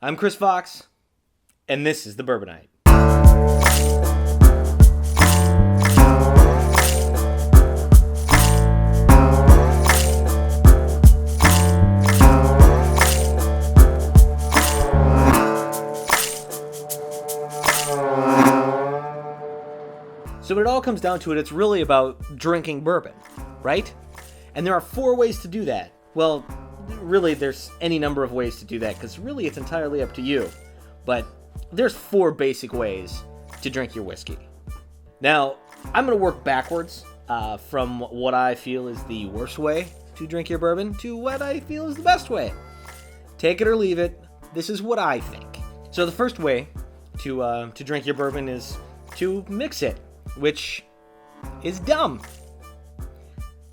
I'm Chris Fox, and this is the Bourbonite. So when it all comes down to it, it's really about drinking bourbon, right? And there are 4 ways to do that. Well, really, there's any number of ways to do that, because really it's entirely up to you. But there's 4 basic ways to drink your whiskey. Now, I'm going to work backwards from what I feel is the worst way to drink your bourbon to what I feel is the best way. Take it or leave it. This is what I think. So the first way to drink your bourbon is to mix it, which is dumb.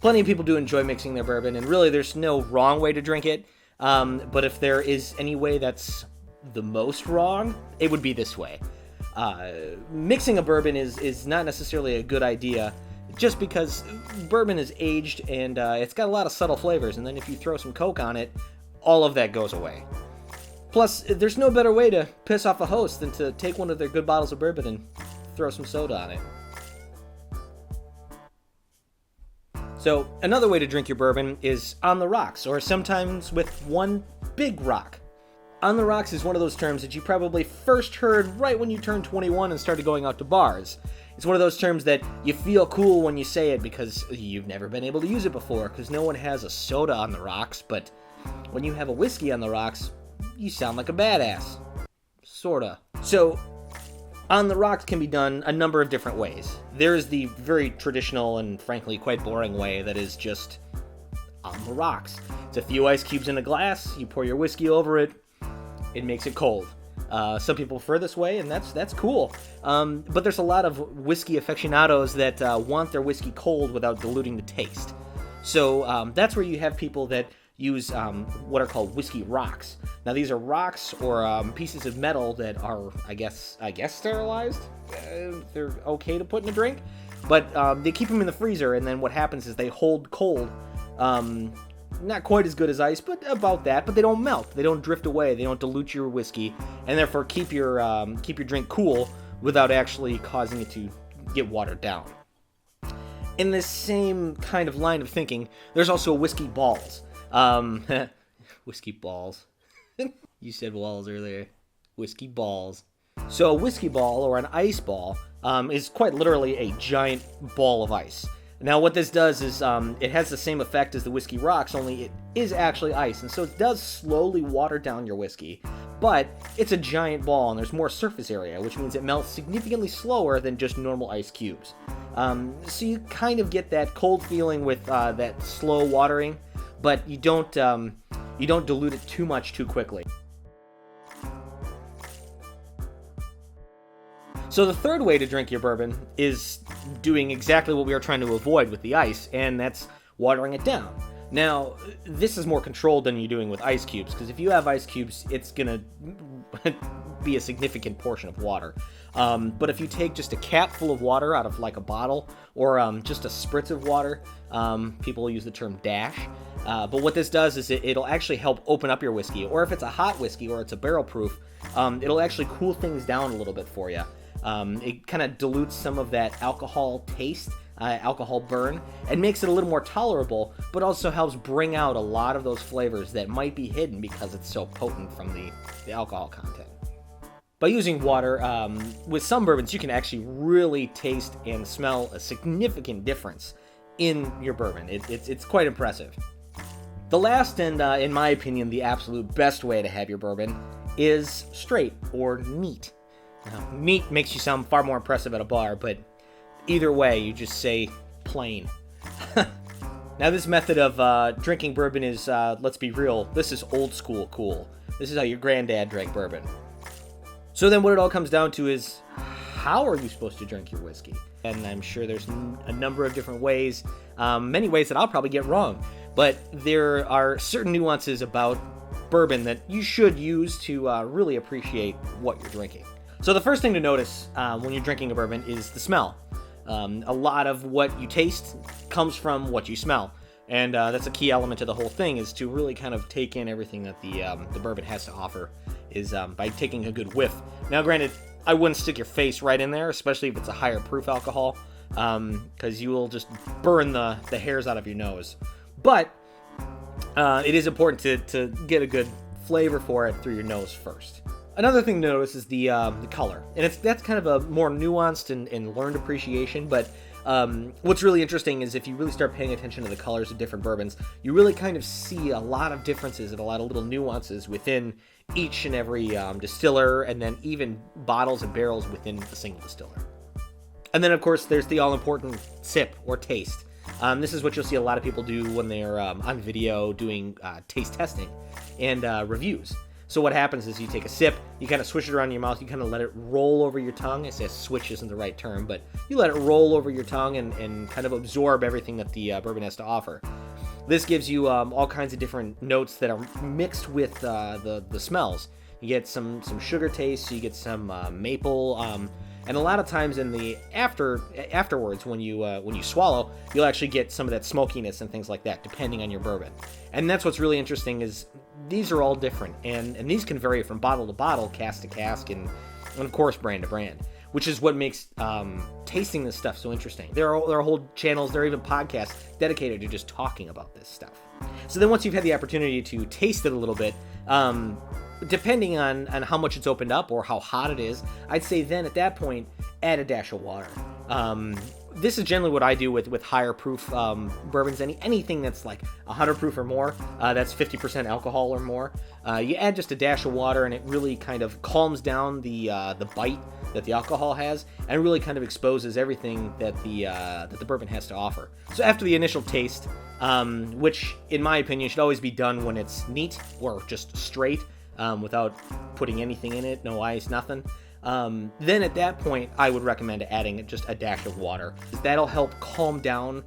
Plenty of people do enjoy mixing their bourbon, and really there's no wrong way to drink it. But if there is any way that's the most wrong, it would be this way. Mixing a bourbon is not necessarily a good idea, just because bourbon is aged and it's got a lot of subtle flavors, and then if you throw some Coke on it, all of that goes away. Plus, there's no better way to piss off a host than to take one of their good bottles of bourbon and throw some soda on it. So, another way to drink your bourbon is on the rocks, or sometimes with one big rock. On the rocks is one of those terms that you probably first heard right when you turned 21 and started going out to bars. It's one of those terms that you feel cool when you say it because you've never been able to use it before, because no one has a soda on the rocks, but when you have a whiskey on the rocks, you sound like a badass. Sorta. So, on the rocks can be done a number of different ways. There is the very traditional and frankly quite boring way that is just on the rocks. It's a few ice cubes in a glass, you pour your whiskey over it, it makes it cold. Some people prefer this way, and that's cool. But there's a lot of whiskey aficionados that want their whiskey cold without diluting the taste. So that's where you have people that use what are called whiskey rocks. Now these are rocks or pieces of metal that are, I guess sterilized. They're okay to put in a drink, but they keep them in the freezer, and then what happens is they hold cold. Not quite as good as ice, but about that. But they don't melt. They don't drift away. They don't dilute your whiskey, and therefore keep your drink cool without actually causing it to get watered down. In this same kind of line of thinking, there's also whiskey balls. Whiskey balls. You said walls earlier. Whiskey balls. So a whiskey ball, or an ice ball, is quite literally a giant ball of ice. Now what this does is it has the same effect as the whiskey rocks, only it is actually ice, and so it does slowly water down your whiskey, but it's a giant ball and there's more surface area, which means it melts significantly slower than just normal ice cubes. So you kind of get that cold feeling with that slow watering, but you don't dilute it too much too quickly. So the third way to drink your bourbon is doing exactly what we are trying to avoid with the ice, and that's watering it down. Now, this is more controlled than you're doing with ice cubes, because if you have ice cubes, it's going to be a significant portion of water. But if you take just a cap full of water out of like a bottle, or just a spritz of water, people use the term dash. But what this does is it'll actually help open up your whiskey, or if it's a hot whiskey or it's a barrel proof, it'll actually cool things down a little bit for you. It kind of dilutes some of that alcohol taste, alcohol burn, and makes it a little more tolerable, but also helps bring out a lot of those flavors that might be hidden because it's so potent from the alcohol content. By using water, with some bourbons, you can actually really taste and smell a significant difference in your bourbon. It's quite impressive. The last and, in my opinion, the absolute best way to have your bourbon is straight, or neat. Now, neat makes you sound far more impressive at a bar, but either way, you just say plain. Now, this method of drinking bourbon is, let's be real, this is old school cool. This is how your granddad drank bourbon. So then what it all comes down to is, how are you supposed to drink your whiskey? And I'm sure there's a number of different ways, many ways that I'll probably get wrong, but there are certain nuances about bourbon that you should use to really appreciate what you're drinking. So the first thing to notice when you're drinking a bourbon is the smell. A lot of what you taste comes from what you smell. And that's a key element to the whole thing, is to really kind of take in everything that the bourbon has to offer is by taking a good whiff. Now, granted, I wouldn't stick your face right in there, especially if it's a higher proof alcohol, because you will just burn the hairs out of your nose. But it is important to get a good flavor for it through your nose first. Another thing to notice is the color, and that's kind of a more nuanced and learned appreciation. But what's really interesting is if you really start paying attention to the colors of different bourbons, you really kind of see a lot of differences and a lot of little nuances within each and every distiller, and then even bottles and barrels within a single distiller. And then, of course, there's the all-important sip or taste. This is what you'll see a lot of people do when they're on video doing taste testing and reviews. So what happens is you take a sip, you kind of swish it around your mouth, you kind of let it roll over your tongue. I say switch isn't the right term, but you let it roll over your tongue and kind of absorb everything that the bourbon has to offer. This gives you all kinds of different notes that are mixed with the smells. You get some sugar taste, you get some maple, and a lot of times in the afterwards when you swallow, you'll actually get some of that smokiness and things like that, depending on your bourbon. And that's what's really interesting is these are all different, and these can vary from bottle to bottle, cask to cask, and of course brand to brand, which is what makes tasting this stuff so interesting. There are whole channels, there are even podcasts dedicated to just talking about this stuff. So then once you've had the opportunity to taste it a little bit, depending on how much it's opened up or how hot it is, I'd say then at that point, add a dash of water. This is generally what I do with higher proof bourbons. Anything that's like 100 proof or more, that's 50% alcohol or more. You add just a dash of water, and it really kind of calms down the bite that the alcohol has, and really kind of exposes everything that the bourbon has to offer. So after the initial taste, which in my opinion should always be done when it's neat or just straight, without putting anything in it, no ice, nothing. Then at that point, I would recommend adding just a dash of water. That'll help calm down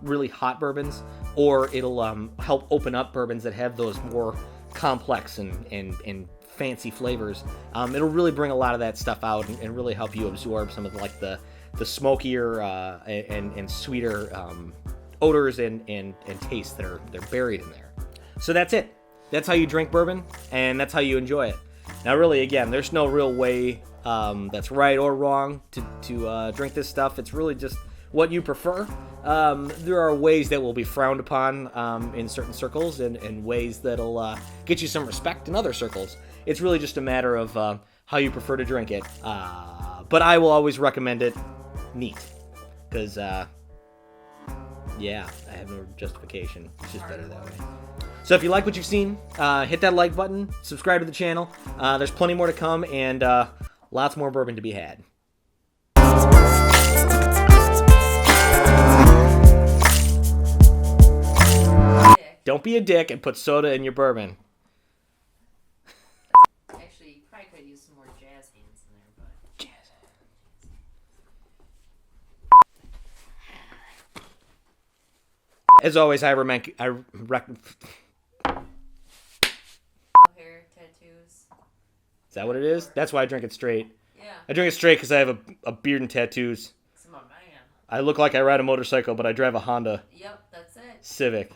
really hot bourbons, or it'll help open up bourbons that have those more complex and fancy flavors. It'll really bring a lot of that stuff out and really help you absorb some of the smokier and sweeter odors and tastes that are buried in there. So that's it. That's how you drink bourbon, and that's how you enjoy it. Now, really, again, there's no real way that's right or wrong to drink this stuff. It's really just what you prefer. There are ways that will be frowned upon in certain circles, and ways that'll get you some respect in other circles. It's really just a matter of how you prefer to drink it. But I will always recommend it neat, because, yeah, I have no justification. It's just better that way. So if you like what you've seen, hit that like button, subscribe to the channel. There's plenty more to come, and lots more bourbon to be had. Don't be a dick and put soda in your bourbon. Actually, you probably could use some more jazz hands in there, but... Jazz. As always, I hair, tattoos. Is that what it is? That's why I drink it straight. Yeah. I drink it straight because I have a beard and tattoos. I'm a man. I look like I ride a motorcycle, but I drive a Honda Yep, that's it. Civic.